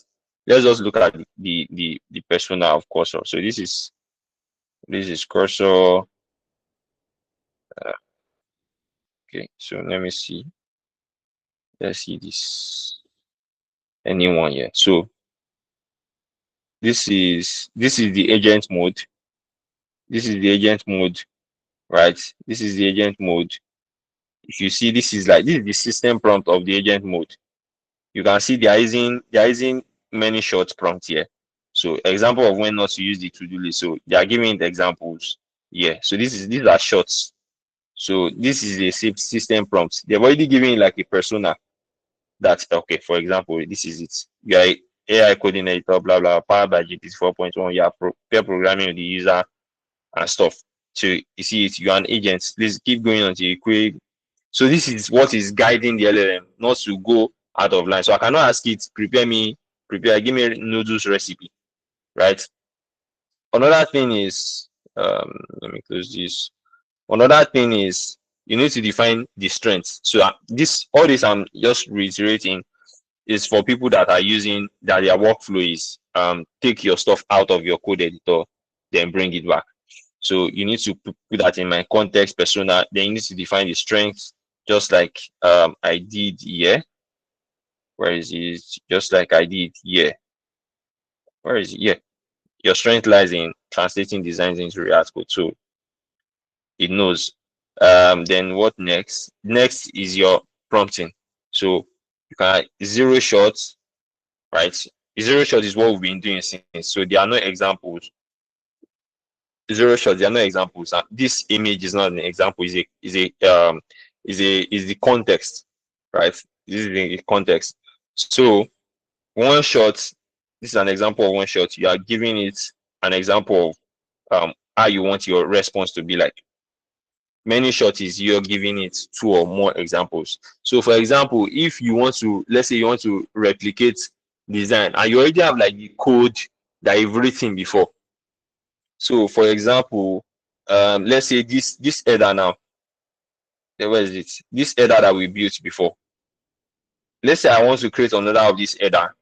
the persona of Cursor. So this is Cursor. Okay. So let me see. Let's see this anyone here. So this is the agent mode. This is the agent mode, right? This is the agent mode. If you see, this is the system prompt of the agent mode. You can see they are using many short prompts here. So example of when not to use the to-do list. So they are giving the examples. Yeah. So these are shorts. So this is a system prompt. They've already given like a persona that, okay, for example, this is it. You are AI coding editor, blah blah, powered by GPT 4.1. You are pair programming with the user and stuff. So you see it, you are an agent. Please keep going until you query. So this is what is guiding the LLM not to go out of line. So I cannot ask it, give me a noodles recipe, right? Another thing is, let me close this. Another thing is you need to define the strengths. So all this I'm just reiterating is for people that are using that their workflow is take your stuff out of your code editor, then bring it back. So you need to put that in my context persona. Then you need to define the strengths, just like I did here. Where is it? Just like I did here. Where is it? Yeah. Your strength lies in translating designs into React code. So it knows. Then what next? Next is your prompting. So you can zero shots, right? Zero shot is what we've been doing since. So there are no examples. Zero shots, there are no examples. And this image is not an example, is the context, right? This is the context. So one shot, this is an example of one shot. You are giving it an example of how you want your response to be like. Many shots is you're giving it two or more examples. So for example, if you want to, let's say you want to replicate design and you already have like the code that you've written before. So for example, let's say this header now, where is it? This header that we built before. Let's say I want to create another of this header,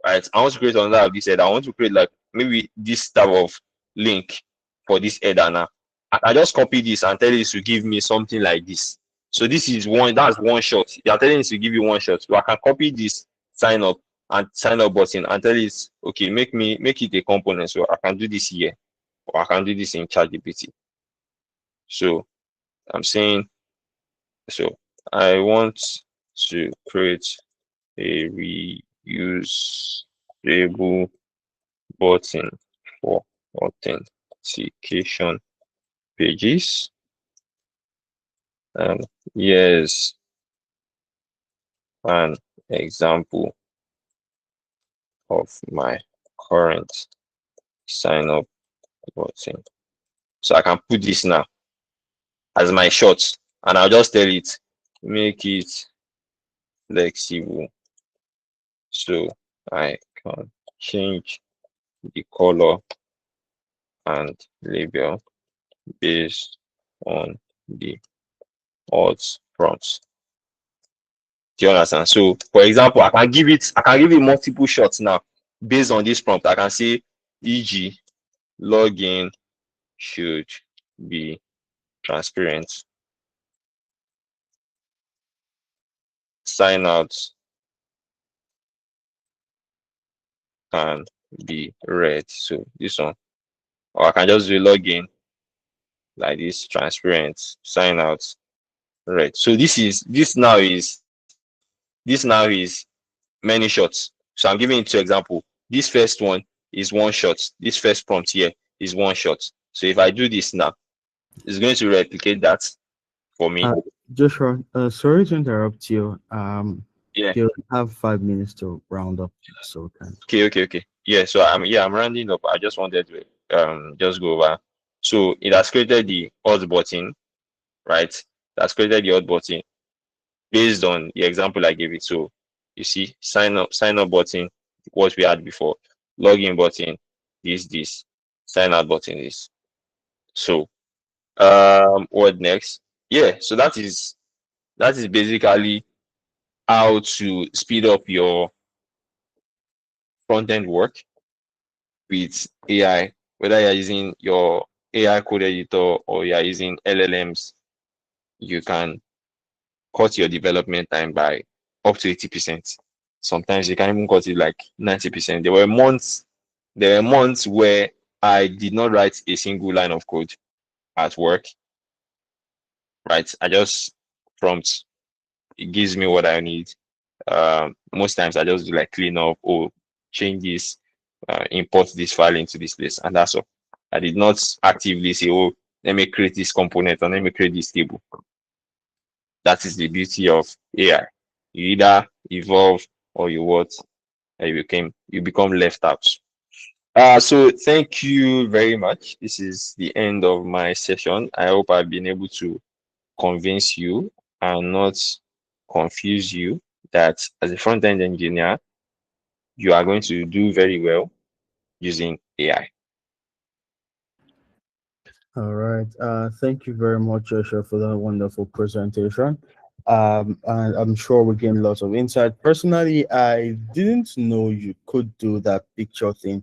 right? I want to create another of this header. I want to create like maybe this type of link for this header now. I just copy this and tell it to give me something like this. So this is that's one shot. They are telling it to give you one shot. So I can copy this sign up and sign up button and tell it, okay, make it a component. So I can do this here, or I can do this in ChatGPT. So I'm saying, so I want to create a reusable button for authentication pages. And here's an example of my current sign up button. So I can put this now as my short, and I'll just tell it, make it flexible so I can change the color and label based on the odds prompts. Do you understand? So for example, I can give it multiple shots now based on this prompt. I can say, e.g., login should be transparent, sign out can be red. So this one, or I can just do login like this, transparent, sign out, red. So this now is many shots. So I'm giving it two example. This first one is one shot. This first prompt here is one shot. So if I do this now, it's going to replicate that for me. Uh, Joshua, sorry to interrupt you. Yeah. You have 5 minutes to round up, so can. Okay. Yeah. So I'm rounding up. I just wanted to just go over. So it has created the odd button, right? That's created the odd button based on the example I gave it. So you see, sign up button, what we had before, login button, this, sign out button is. So what next? Yeah, so that is basically how to speed up your front end work with AI, whether you're using your AI code editor or you're using LLMs, you can cut your development time by up to 80%. Sometimes you can even cut it like 90%. There were months where I did not write a single line of code at work, right? I just prompt, it gives me what I need. Most times I just do like clean up or change this, import this file into this place, and that's all. I did not actively say, oh, let me create this component or let me create this table. That is the beauty of AI. You either evolve or you what, you become left out. So thank you very much. This is the end of my session. I hope I've been able to convince you and not confuse you that as a front end engineer, you are going to do very well using AI. All right. Thank you very much, Joshua, for that wonderful presentation. And I'm sure we gained lots of insight. Personally, I didn't know you could do that picture thing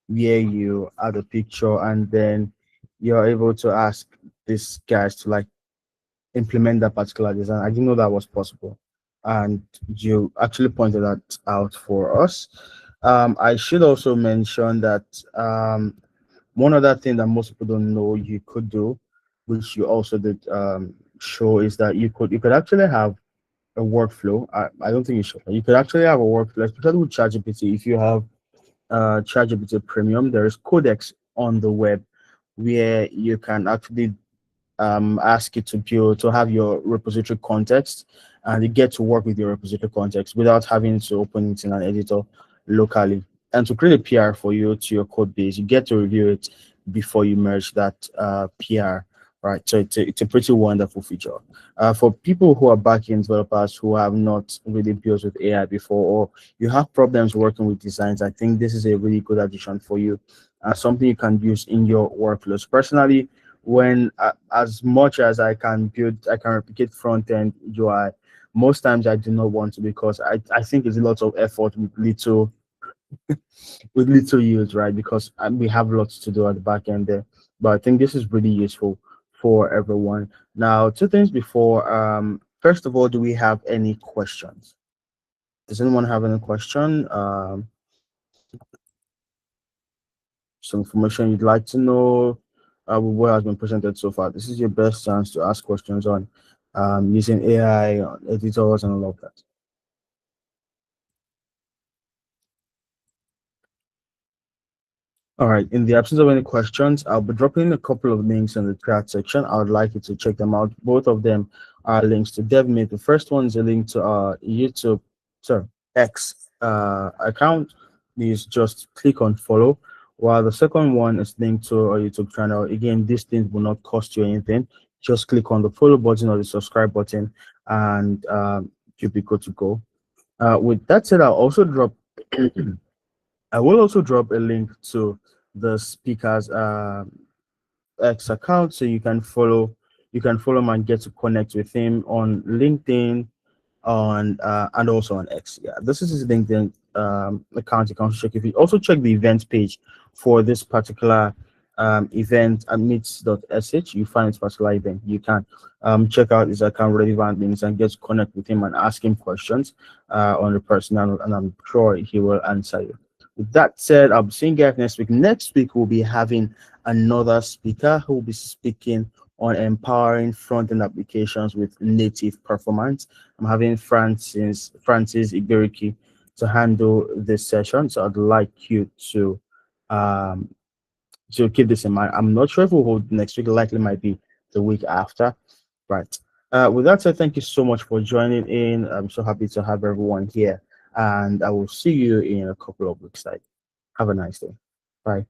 where you add a picture and then you're able to ask these guys to like implement that particular design. I didn't know that was possible. And you actually pointed that out for us. I should also mention that one other thing that most people don't know you could do, which you also did show, is that you could actually have a workflow. I don't think you should. You could actually have a workflow, especially with ChatGPT. If you have ChatGPT Premium, there is Codex on the web where you can actually ask it to build to have your repository context, and you get to work with your repository context without having to open it in an editor locally. And to create a PR for you to your code base, you get to review it before you merge that PR. Right, so it's a pretty wonderful feature. For people who are backend developers who have not really built with AI before, or you have problems working with designs, I think this is a really good addition for you, something you can use in your workflows. Personally, when as much as I can replicate front end UI. Most times I do not want to, because I think it's a lot of effort with little use, right? Because we have lots to do at the back end there. But I think this is really useful for everyone. Now, two things before. First of all, do we have any questions? Does anyone have any question? Some information you'd like to know with what has been presented so far? This is your best chance to ask questions on using AI, on editors, and all of that. All right. In the absence of any questions, I'll be dropping a couple of links in the chat section. I would like you to check them out. Both of them are links to DevMeet. The first one is a link to our YouTube, sorry, X account. Please just click on follow. While the second one is linked to our YouTube channel. Again, these things will not cost you anything. Just click on the follow button or the subscribe button, and you'll be good to go. With that said, I'll also drop I will also drop a link to the speaker's X account so you can follow him and get to connect with him on LinkedIn on and also on X. Yeah, this is his LinkedIn account. You can check if you also check the event page for this particular event at meets.sh. You find this particular event. You can check out his account relevant links and get to connect with him and ask him questions on the personal, and I'm sure he will answer you. With that said, I'll be seeing you guys next week. Next week, we'll be having another speaker who will be speaking on empowering front-end applications with native performance. I'm having Francis Iberiki to handle this session, so I'd like you um, to keep this in mind. I'm not sure if we'll hold next week. Likely might be the week after. Right. With that said, thank you so much for joining in. I'm so happy to have everyone here, and I will see you in a couple of weeks' time. Have a nice day. Bye.